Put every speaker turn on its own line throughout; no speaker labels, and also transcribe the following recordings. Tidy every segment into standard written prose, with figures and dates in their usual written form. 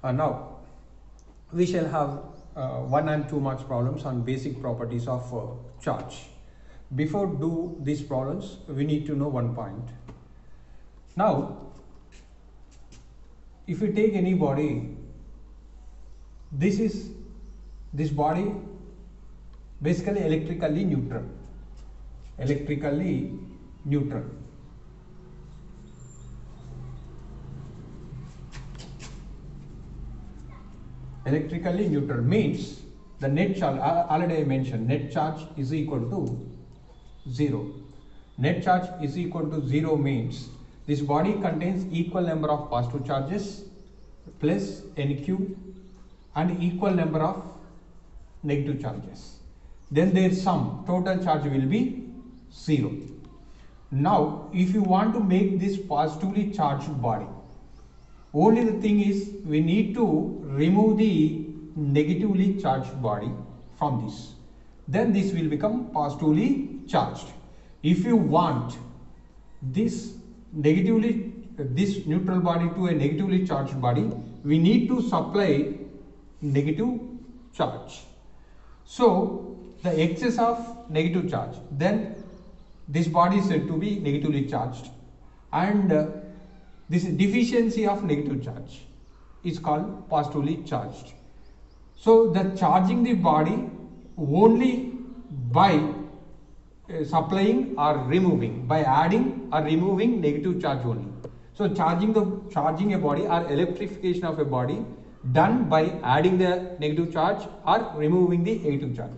Now we shall have 1 and 2 marks problems on basic properties of charge. Before do these problems, we need to know one point. Now, if we take any body, this body basically electrically neutral. Electrically neutral. Electrically neutral means the net charge, already I mentioned, net charge is equal to 0. Net charge is equal to 0 means this body contains equal number of positive charges plus NQ and equal number of negative charges. Then their sum, total charge will be 0. Now, if you want to make this positively charged body, only the thing is we need to remove the negatively charged body from this. Then this will become positively charged. If you want this neutral body to a negatively charged body, we need to supply negative charge. So the excess of negative charge, then this body is said to be negatively charged, and this deficiency of negative charge is called positively charged. So the charging the body only by supplying or removing, by adding or removing negative charge only. So charging a body or electrification of a body done by adding the negative charge or removing the negative charge.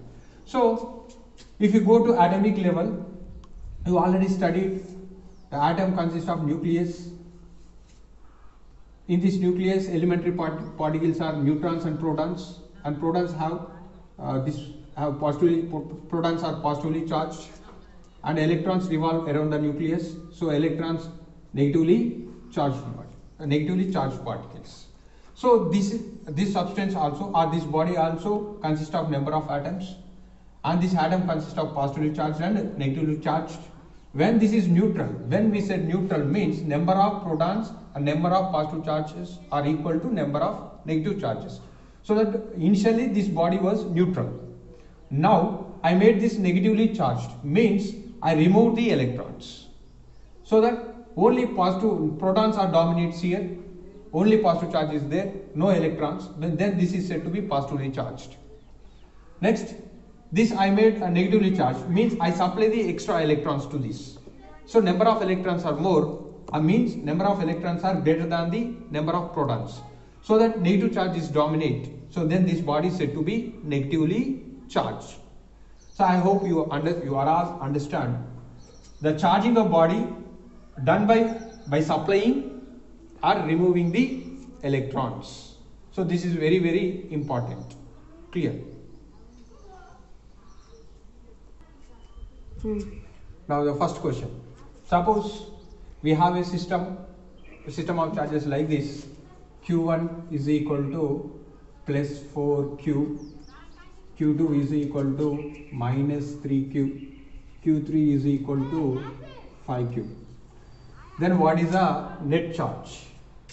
So if you go to atomic level, you already studied the atom consists of nucleus. In this nucleus, elementary particles are neutrons and protons have protons are positively charged, and electrons revolve around the nucleus. So electrons negatively charged particles. So this substance also, or this body also consists of number of atoms, and this atom consists of positively charged and negatively charged. When this is neutral, when we said neutral means number of protons and number of positive charges are equal to number of negative charges. So that initially this body was neutral. Now I made this negatively charged means I removed the electrons, so that only positive protons are dominates here, only positive charge is there, no electrons. Then this is said to be positively charged. Next, this I made a negatively charged means I supply the extra electrons to this. So number of electrons are more, means number of electrons are greater than the number of protons. So that negative charge is dominate. So then this body is said to be negatively charged. So I hope you all understand the charging of body done by supplying or removing the electrons. So this is very, very important. Clear? Now the first question. Suppose we have a system of charges like this. Q1 is equal to plus 4Q, Q2 is equal to minus 3Q, Q3 is equal to 5Q. Then what is the net charge?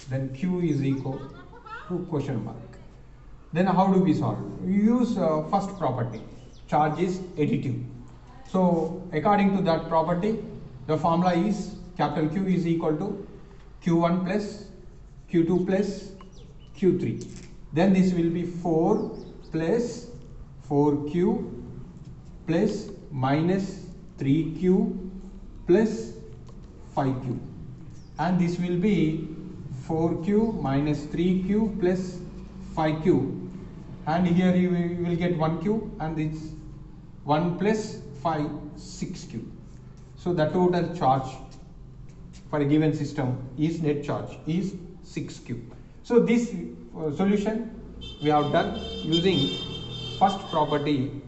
Then Q is equal to question mark. Then how do we solve? We use first property, charge is additive. So according to that property, the formula is capital Q is equal to Q1 plus Q2 plus Q3. Then this will be 4 plus 4Q plus minus 3Q plus 5Q. And this will be 4Q minus 3Q plus 5Q. And here you will get 1Q, and this 1 plus 5, 6Q. So the total charge for a given system is net charge is 6Q. So this solution we have done using first property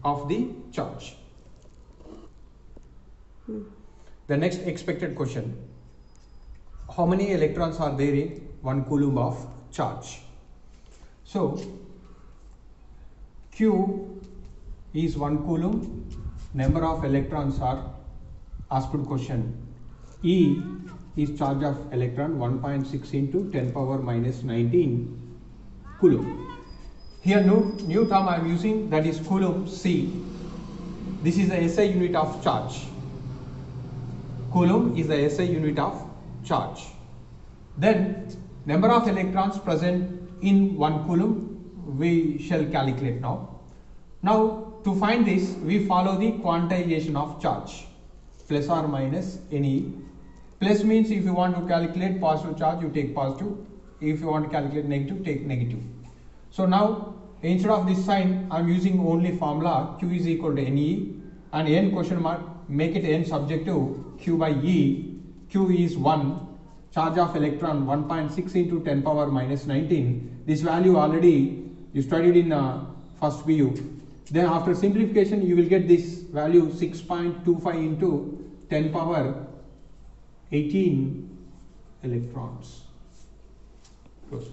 of the charge. The next expected question: how many electrons are there in 1 coulomb of charge? So Q is 1 coulomb, number of electrons are asked question E is charge of electron 1.6 into 10 power minus 19 coulomb. Here new term I am using, that is coulomb C. This is the SI unit of charge. Coulomb is the SI unit of charge. Then number of electrons present in 1 coulomb we shall calculate now. Now to find this we follow the quantization of charge, plus or minus NE. Plus means if you want to calculate positive charge you take positive, if you want to calculate negative take negative. So now instead of this sign I am using only formula Q is equal to NE and N question mark, make it N subject to Q by E. Q is 1, charge of electron 1.6 into 10 power minus 19. This value already you studied in first BU. Then after simplification you will get this value 6.25 into 10 power 18 electrons. Close.